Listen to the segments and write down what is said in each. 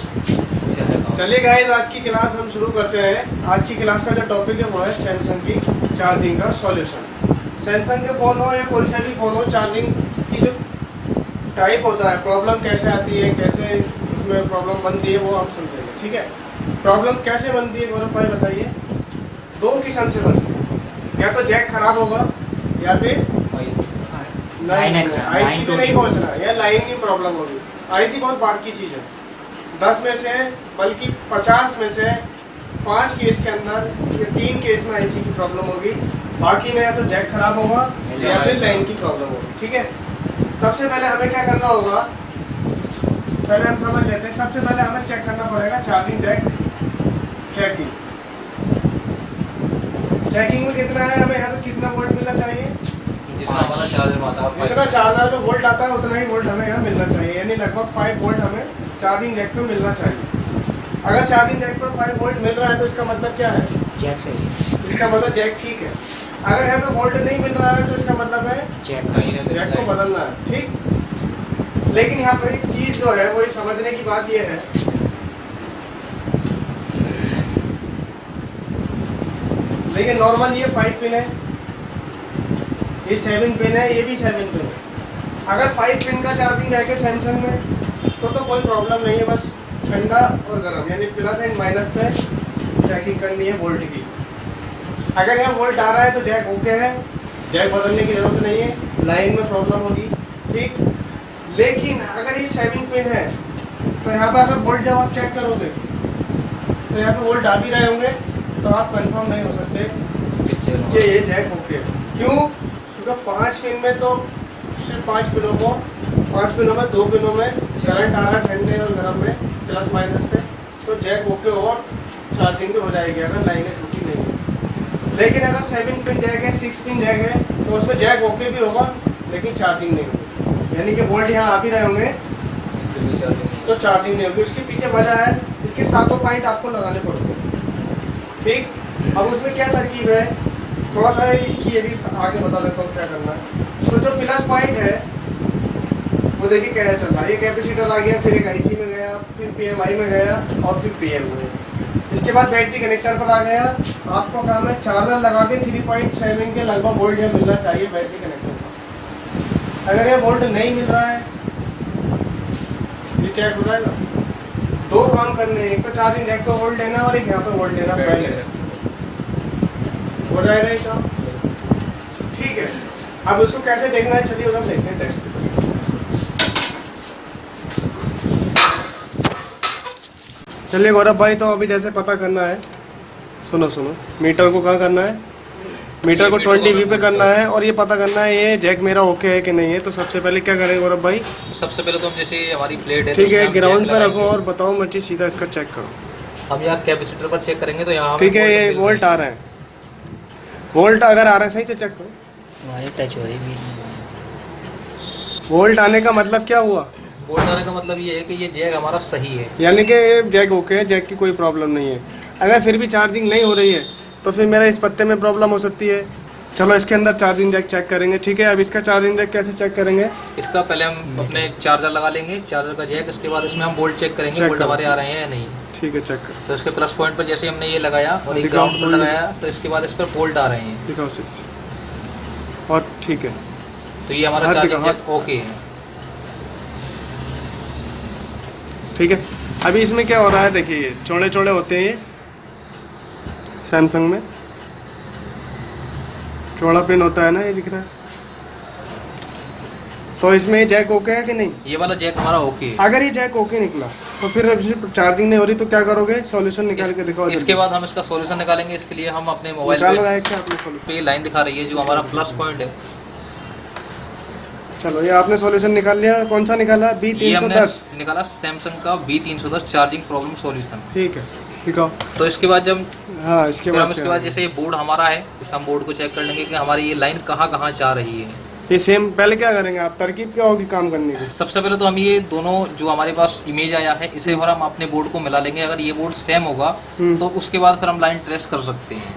चलिए गाइस, आज की क्लास हम शुरू करते हैं। आज की क्लास का जो टॉपिक है वो है सैमसंग की चार्जिंग का सॉल्यूशन। सैमसंग के फ़ोन हो या कोई सा भी फ़ोन हो, चार्जिंग की जो टाइप होता है, प्रॉब्लम कैसे आती है, कैसे उसमें प्रॉब्लम बनती है, वो हम समझेंगे। ठीक है, प्रॉब्लम कैसे बनती है गौरव भाई बताइए। दो किस्म से बनती है, या तो जैक खराब होगा या फिर आईसी पे नहीं पहुंच रहा, या लाइन की प्रॉब्लम होगी। आईसी बहुत बात की चीज़ है। 10 में से बल्कि 50 में से 5 केस के अंदर या 3 केस में आईसी की प्रॉब्लम होगी। बाकी में या तो जैक खराब होगा या फिर लाइन की प्रॉब्लम होगी। ठीक है, सबसे पहले हमें क्या करना होगा, पहले हम समझ लेते हैं। सबसे पहले हमें चेक करना पड़ेगा चार्जिंग जैक चेकिंग। चेकिंग में कितना है, हमें यहाँ पे कितना वोल्ट मिलना चाहिए, जितना चार्जर में वोल्ट आता है उतना ही वोल्ट हमें यहाँ मिलना चाहिए, यानी लगभग 5 वोल्ट हमें चार्जिंग जैक पे मिलना चाहिए। अगर चार्जिंग जैक पर 5 वोल्ट मिल रहा है तो इसका मतलब क्या है, जैक सही, इसका मतलब जैक ठीक है। अगर यहाँ पे वोल्ट नहीं मिल रहा है तो इसका मतलब है जैक को बदलना है। ठीक, लेकिन यहाँ पर एक चीज़ जो है वो ये समझने की बात ये है, देखिए नॉर्मल ये 5 पिन है, ये 7 पिन है, ये भी 7 पिन है। अगर 5 पिन का चार्जिंग जैक है सैमसंग में तो कोई प्रॉब्लम नहीं है, बस ठंडा और गर्म यानी प्लस एंड माइनस पे चेकिंग करनी है वोल्ट की। अगर यहाँ वोल्ट आ रहा है तो जैक ओके है, जैक बदलने की ज़रूरत नहीं है, लाइन में प्रॉब्लम होगी। ठीक, लेकिन अगर ये 7 पिन है तो यहाँ पर अगर वोल्ट जब आप चेक करोगे तो यहाँ पर वोल्ट आ भी रहे होंगे तो आप कंफर्म नहीं हो सकते कि ये जैक ओके है। क्यों? क्योंकि 5 पिन में तो सिर्फ 5 पिनों में 2 पिनों में करंट आ रहा है, ठंडे और गर्म में प्लस माइनस पे, तो जैक ओके और चार्जिंग भी हो जाएगी अगर लाइनें टूटी नहीं है। लेकिन अगर 7 पिन जैक है, 6 पिन जैक है तो उसमें जैक ओके भी होगा लेकिन चार्जिंग नहीं होगी, यानी कि वोल्ट यहाँ आ भी रहे होंगे तो चार्जिंग नहीं होगी। उसके पीछे वजह है, इसके सातों पॉइंट आपको लगाने पड़ते हैं। ठीक, अब उसमें क्या तरकीब है, थोड़ा सा इसकी ये भी आगे बता देता हूँ क्या करना है। तो जो प्लस पॉइंट है वो देखिए क्या चल रहा है, ये कैपेसिटर आ गया, फिर एक आईसी में गया, फिर पीएमआई में गया और फिर पीएम में। इसके बाद बैटरी कनेक्टर पर आ गया। आपको काम है चार्जर लगा के 3.7 के लगभग वोल्ट यह मिलना चाहिए बैटरी कनेक्टर पर। अगर ये वोल्ट नहीं मिल रहा है ये चेक हो जाएगा। 2 काम करने हैं, एक तो चार्जिंग जैक पे वोल्ट लेना और एक यहाँ पे वोल्ट लेना, पहले हो जाएगा ये काम। ठीक है, अब उसको कैसे देखना है चलिए उधर देखते हैं टेस्ट। चलिए गौरव भाई, तो अभी जैसे पता करना है, सुनो मीटर को क्या करना है, मीटर को 20V पे करना है और ये पता करना है ये जैक मेरा ओके है कि नहीं है। तो सबसे पहले क्या करेंगे गौरव भाई, सबसे पहले तो हम जैसे हमारी प्लेट है, ठीक है, ग्राउंड पे रखो और बताओ मुझे, सीधा इसका चेक करो। हम यहाँ कैपेसिटर पर चेक करेंगे तो यहाँ ठीक है, ये वोल्ट आ रहा है, वोल्ट अगर आ रहा है सही से चेक करो। टच हो रही है। वोल्ट आने का मतलब क्या हुआ, वोल्ट आने का मतलब ये है कि ये जैक हमारा सही है, यानी कि जैक ओके है, जैक की कोई प्रॉब्लम नहीं है। अगर फिर भी चार्जिंग नहीं हो रही है तो फिर मेरा इस पत्ते में प्रॉब्लम हो सकती है। चलो इसके अंदर चार्जिंग जैक चेक करेंगे। ठीक है, अब इसका चार्जिंग जैक कैसे चेक करेंगे, इसका पहले हम अपने चार्जर लगा लेंगे, चार्जर का जैक, इसके बाद इसमें हम वोल्ट चेक करेंगे, वोल्ट हमारे आ रहे हैं या नहीं। ठीक है, चेक करो। तो इसके प्लस पॉइंट पर जैसे हमने ये लगाया और एक ग्राउंड पर लगाया तो इसके बाद इस पर वोल्ट आ रहे हैं, दिखाओ 6 और ठीक है, तो ये हमारा चार्जिंग जैक ओके है। ठीक है, अभी इसमें क्या हो रहा है देखिए, चौड़े चौड़े होते हैं ये सैमसंग में, चौड़ा पिन होता है ना, ये दिख रहा है। तो इसमें जैक ओके है कि नहीं, ये वाला जैक हमारा ओके है। अगर ये जैक ओके निकला तो फिर चार्जिंग नहीं हो रही तो क्या करोगे, सॉल्यूशन निकाल के दिखाओ। इसके बाद हम इसका सॉल्यूशन निकालेंगे। इसके लिए हम अपने मोबाइल पे लाइन दिखा रही है जो हमारा प्लस पॉइंट है। चलो ये आपने सॉल्यूशन निकाल लिया, कौन सा निकाला, B310 निकाला, सैमसंग का B310 चार्जिंग प्रॉब्लम सॉल्यूशन। ठीक है, दिखाओ। तो इसके बाद जब इसके बाद जैसे ये बोर्ड हमारा है, इस हम बोर्ड को चेक कर लेंगे कि हमारी ये लाइन कहाँ जा रही है। ये सेम पहले क्या करेंगे आप, तरकीब क्या होगी काम करने की। सबसे पहले तो हम ये दोनों जो हमारे पास इमेज आया है इसे और हम अपने बोर्ड को मिला लेंगे। अगर ये बोर्ड सेम होगा तो उसके बाद फिर हम लाइन ट्रेस कर सकते हैं।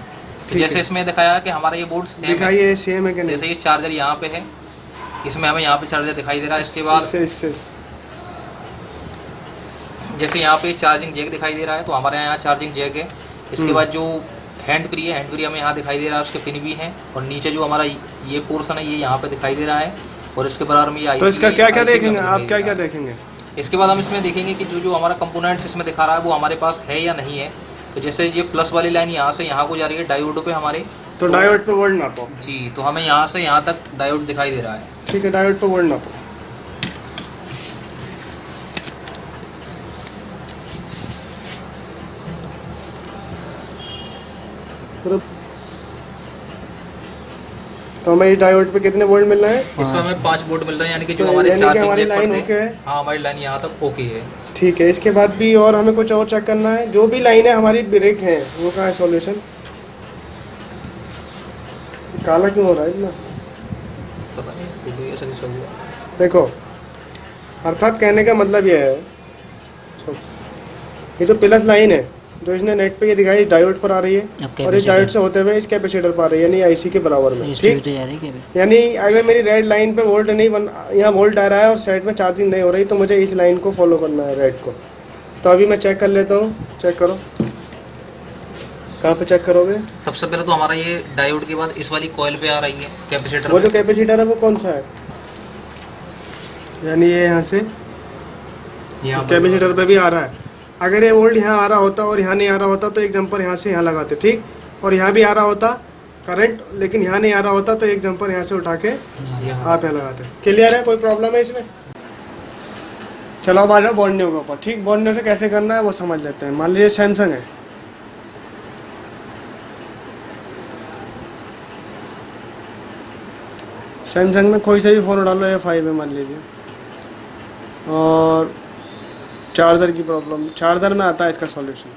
तो जैसे इसमें दिखाया कि हमारा ये बोर्ड सेम है, सेम है कि नहीं। जैसे ये चार्जर यहाँ पे है, इसमें हमें यहाँ पे चार्जर दिखाई दे रहा है। इसके बाद जैसे यहाँ पे चार्जिंग जैक दिखाई दे रहा है, तो हमारे यहाँ चार्जिंग जैक है। इसके बाद जो हैंड फ्री है, हैंड फ्री हमें यहाँ दिखाई दे रहा है, उसके पिन भी हैं। और नीचे जो हमारा ये पोर्शन है ये यहाँ पे दिखाई दे रहा है, और इसके बराबर में ये तो इसका क्या क्या IC देखेंगे हमें आप, दिखाई क्या दे क्या रहा है। देखेंगे? इसके बाद हम इसमें देखेंगे कि जो जो हमारा कंपोनेंट्स इसमें दिखा रहा है वो हमारे पास है या नहीं है। तो जैसे ये प्लस वाली लाइन यहाँ से यहाँ को जा रही है डायोड पे हमारे, तो डायोड पे वोल्ट नापो। जी। तो हमें यहाँ से यहाँ तक डायोड दिखाई दे रहा है। ठीक है, डायोड पे वोल्ट नापो। तो हमें इस डायोड पे कितने वोल्ट मिल रहे हैं? इसमें हमें 5 वोल्ट मिल रहे हैं, यानी कि जो तो हमारे यानी कि चार्जिंग हमारी जैक लाइन पड़ ओके रहे है। हैं। हाँ, हमारी लाइन यहाँ तक ओके है। ठीक है, इसके बाद भी और हमें कुछ और चेक करना है। जो भी लाइन है हमारी ब्रेक है वो कहाँ है? सॉल्यूशन काला क्यों हो रहा है इतना? पता नहीं वीडियो ऐसा कैसे हुआ। देखो, अर्थात कहने का मतलब ये है, ये जो प्लस लाइन है जो इसने नेट पे ये दिखाई डायोड पर आ रही है, और इस डायोड से होते हुए इस कैपेसिटर पर आ रही है, यानी आईसी के बराबर में। ठीक, यानी अगर मेरी रेड लाइन पे वोल्ट नहीं बन, यहाँ वोल्ट आ रहा है और साइड में चार्जिंग नहीं हो रही, तो मुझे इस लाइन को फॉलो करना है, रेड को। तो अभी मैं चेक कर लेता हूँ। चेक करो, कहाँ पे चेक करोगे? सबसे पहले तो हमारा ये डायोड के बाद इस वाली कॉइल पे आ रही है कैपेसिटर। वो जो कैपेसिटर है वो कौन सा है? यानी ये यहाँ से इस कैपेसिटर पे भी आ रहा है। अगर ये वोल्ट यहाँ आ रहा होता और यहाँ नहीं आ रहा होता तो एक जंपर यहाँ से यहाँ लगाते, ठीक, और यहाँ भी आ रहा होता करंट, लेकिन यहाँ नहीं आ रहा होता तो एक जंपर यहाँ से उठा के आप यहाँ लगाते। क्लियर है? कोई प्रॉब्लम है इसमें? चलो अब आ जाओ बॉर्नियो के ऊपर। ठीक, बॉर्नियो से कैसे करना है वो समझ लेते हैं। मान लीजिए सैमसंग है, सैमसंग में कोई सा भी फ़ोन डालो, या 5 है मान लीजिए, और चार्जर की प्रॉब्लम, चार्जर में आता है इसका सॉल्यूशन।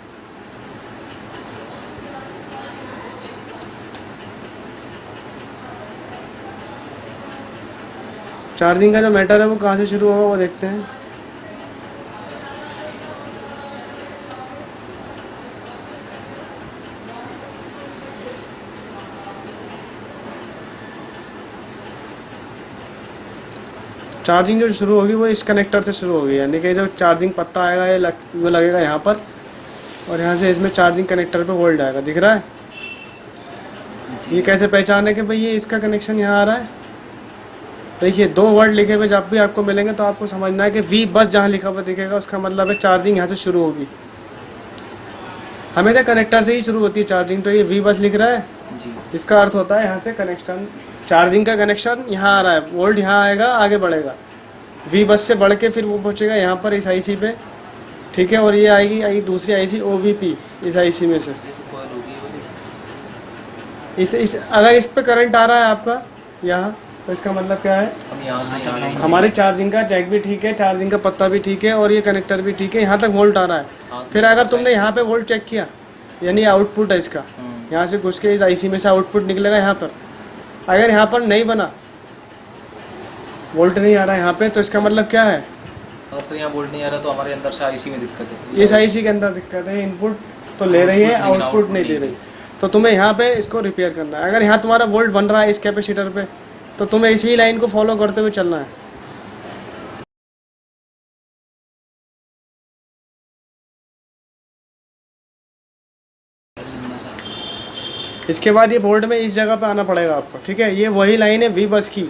चार्जिंग का जो मैटर है वो कहाँ से शुरू होगा वो देखते हैं। चार्जिंग जो शुरू होगी वो इस कनेक्टर से शुरू होगी, यानी कि जो चार्जिंग पत्ता आएगा ये वो लगेगा यहाँ पर, और यहाँ से इसमें चार्जिंग कनेक्टर पे वोल्ट आएगा। दिख रहा है? ये कैसे पहचाने कि भाई ये इसका कनेक्शन यहाँ आ रहा है? देखिए 2 वर्ड लिखे हुए जब भी आपको मिलेंगे तो आपको समझना है कि वी बस जहाँ लिखा हुआ दिखेगा उसका मतलब है चार्जिंग यहाँ से शुरू होगी। हमेशा कनेक्टर से ही शुरू होती है चार्जिंग। तो ये वी बस लिख रहा है जी। इसका अर्थ होता है यहाँ से कनेक्शन, चार्जिंग का कनेक्शन यहाँ आ रहा है, वोल्ट यहाँ आएगा, आगे बढ़ेगा, वी बस से बढ़ के फिर वो पहुँचेगा यहाँ पर इस आईसी पे। ठीक है, और ये आएगी दूसरी आईसी OVP इस आईसी में से। इस अगर इस पे करंट आ रहा है आपका यहाँ, तो इसका मतलब क्या है? हम यहाँ से यहाँ हमारी चार्जिंग का जैक भी ठीक है, चार्जिंग का पत्ता भी ठीक है, और ये कनेक्टर भी ठीक है, यहाँ तक वोल्ट आ रहा है। फिर अगर तुमने यहाँ पे वोल्ट चेक किया, यानी आउटपुट है इसका, यहाँ से घुस के इस आईसी में से आउटपुट निकलेगा यहाँ पर। अगर यहाँ पर नहीं बना, वोल्ट नहीं आ रहा है यहाँ पे, तो इसका मतलब क्या है? अगर फिर यहाँ वोल्ट नहीं आ रहा तो हमारे अंदर से आईसी में दिक्कत है। इस आईसी के अंदर दिक्कत है, इनपुट तो ले रही है, आउटपुट नहीं दे रही। तो तुम्हें यहाँ पे इसको रिपेयर करना है। अगर यहाँ तुम्हारा वोल्ट बन रहा है इस कैपेसिटर पे, तो तुम्हें इसी लाइन को फॉलो करते हुए चलना है। इसके बाद ये बोर्ड में इस जगह पे आना पड़ेगा आपको। ठीक है, ये वही लाइन है वी बस की,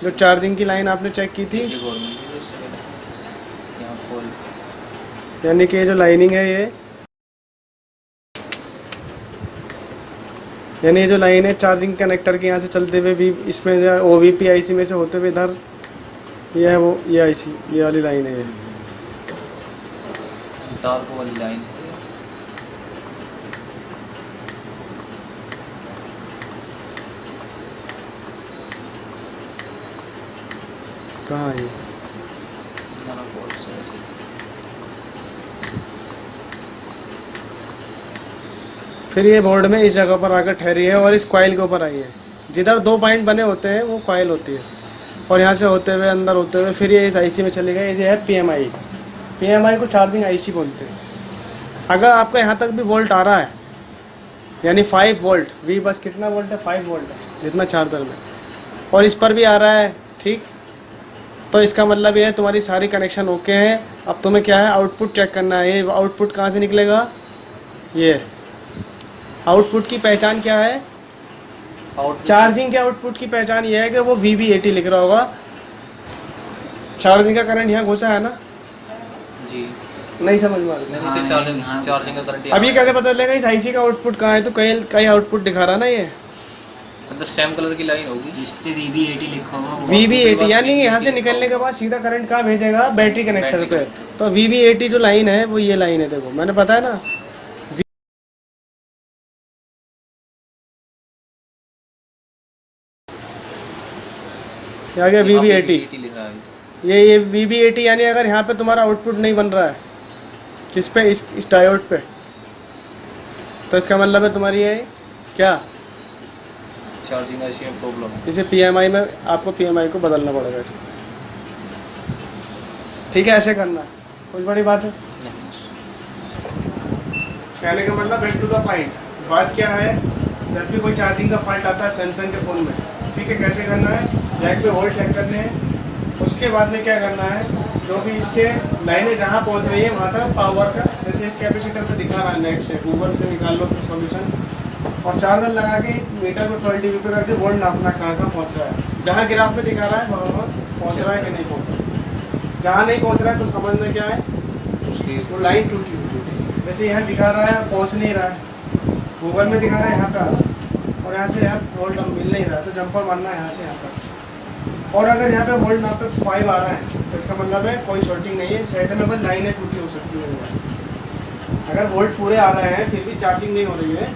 जो चार्जिंग की लाइन आपने चेक की थी, यानी कि ये जो लाइनिंग है ये, यानी ये जो लाइन है चार्जिंग कनेक्टर के यहाँ से चलते हुए भी इसमें OVP आईसी में से होते हुए इधर ये है वो, ये आईसी, ये वाली लाइन है, ये डार्क वाली लाइन। कहाँ है? फिर ये बोर्ड में इस जगह पर आकर ठहरी है और इस कॉइल के ऊपर आई है। जिधर 2 पॉइंट बने होते हैं वो कॉइल होती है, और यहाँ से होते हुए अंदर होते हुए फिर ये इस आईसी में चली गई। ये है PMI को चार्जिंग आईसी बोलते हैं। अगर आपका यहाँ तक भी वोल्ट आ रहा है, यानी 5 वोल्ट, वी बस कितना वोल्ट है? 5 वोल्ट है जितना चार्जर में, और इस पर भी आ रहा है, ठीक, तो इसका मतलब ये है तुम्हारी सारी कनेक्शन ओके हैं। अब तुम्हें क्या है, आउटपुट चेक करना है। ये आउटपुट कहाँ से निकलेगा, ये आउटपुट की पहचान क्या है, चार्जिंग के आउटपुट की पहचान ये है कि वो VB80 लिख रहा होगा। चार्जिंग का करंट यहाँ घुसा है ना, जी नहीं समझ में आ रहा। नहीं, इसे चार्जिंग का करंट अब ये कैसे पता चलेगा इस IC का आउटपुट कहाँ है, तो कई आउटपुट दिखा रहा ना, ये मतलब सेम कलर की लाइन होगी, इस पे VB80 लिखा होगा। VB80 यानी यहाँ से निकलने के बाद सीधा करंट कहाँ भेजेगा, बैटरी कनेक्टर पे। तो VB80 जो लाइन है वो ये लाइन है, देखो मैंने बताया ना। क्या गया VB80, लिख रहा है। ये VB80 यानी अगर यहाँ पे तुम्हारा आउटपुट नहीं बन रहा है, किस पे, इस डायोड पे, तो इसका मतलब है तुम्हारी ये क्या, चार्जिंग IC में प्रॉब्लम है। इसे PMI में, आपको PMI को बदलना पड़ेगा इसे। ठीक है, ऐसे करना है, कुछ बड़ी बात है। कहने का मतलब बैक टू द पॉइंट, बात क्या है, जब भी कोई चार्जिंग का फॉल्ट आता है सैमसंग के फ़ोन में, ठीक है, कैसे करना है, जैक पे होल्ड चेक करने हैं। उसके बाद में क्या करना है, जो भी इसके लाइनें जहाँ पहुँच रही है वहाँ तक पावर का, जैसे इस कैपेसिटर पे दिखा रहा है, नेट से गूगल से निकाल लो फिर सॉल्यूशन, और चार्जर लगा के मीटर को 12 dB पे करके वोल्ट नापना कहाँ कहाँ पहुँच रहा है। जहाँ ग्राफ पे दिखा रहा है वहाँ पहुँच रहा है कि नहीं पहुँच रहा। जहाँ नहीं पहुँच रहा है तो समझ में क्या है, उसकी वो लाइन टूटी हुई। जैसे यहाँ दिखा रहा है पहुँच नहीं रहा है, गूगल में दिखा रहा है यहाँ पे, और यहाँ से यहाँ वोल्ट मिल नहीं रहा है, तो जंपर मारना है यहाँ से यहाँ तक। और अगर यहाँ पे वोल्ट नाप पे 5 आ रहा है तो इसका मतलब है कोई शॉर्टिंग नहीं है, सेट में बस लाइनें टूटी हो सकती है। अगर वोल्ट पूरे आ रहे हैं फिर भी चार्जिंग नहीं हो रही है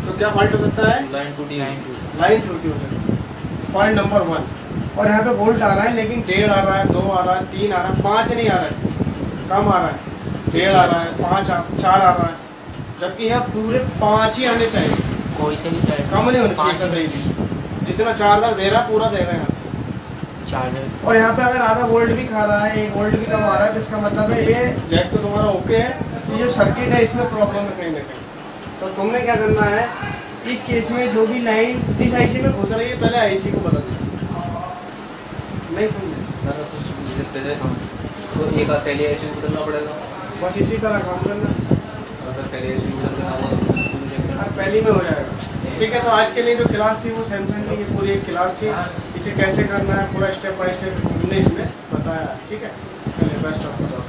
तो क्या फॉल्ट हो सकता है, लाइन टूटी लाइन टूटी हो सकती है। Point number 1। और यहाँ पे वोल्ट आ रहा है लेकिन 1.5 आ रहा है, 2 आ रहा है, 3 आ रहा है, 5 नहीं आ रहा है, कम आ रहा है, 1.5 आ रहा है, 5 4 आ रहा है, जबकि यहाँ पूरे 5 ही आने चाहिए, कोई से भी चाहे कम नहीं होना चाहिए कतई भी। जितना चार्जर दे रहा है पूरा देगा यहाँ। चार्जर। और यहाँ पे अगर आधा वोल्ट भी खा रहा है, 1 वोल्ट भी कम आ रहा है, तो इसका मतलब है ये जैक तो तुम्हारा ओके है, ये जो सर्किट है इसमें प्रॉब्लम है कहीं ना कहीं। तो तुमने क्या करना है, इस केस में जो भी लाइन जिस IC में घुस रही है पहले IC को बदल दो। नहीं समझे, तो एक बार पहले IC को बदलना पड़ेगा, बस इसी तरह काम करना, अगर पहले IC को बदल देना हुआ तो पहली में हो जाएगा। ठीक है, तो आज के लिए जो क्लास थी वो सैमसंग की ये पूरी एक क्लास थी, इसे कैसे करना है पूरा स्टेप बाय स्टेप हमने इसमें बताया। ठीक है, चलिए बेस्ट ऑफ लक।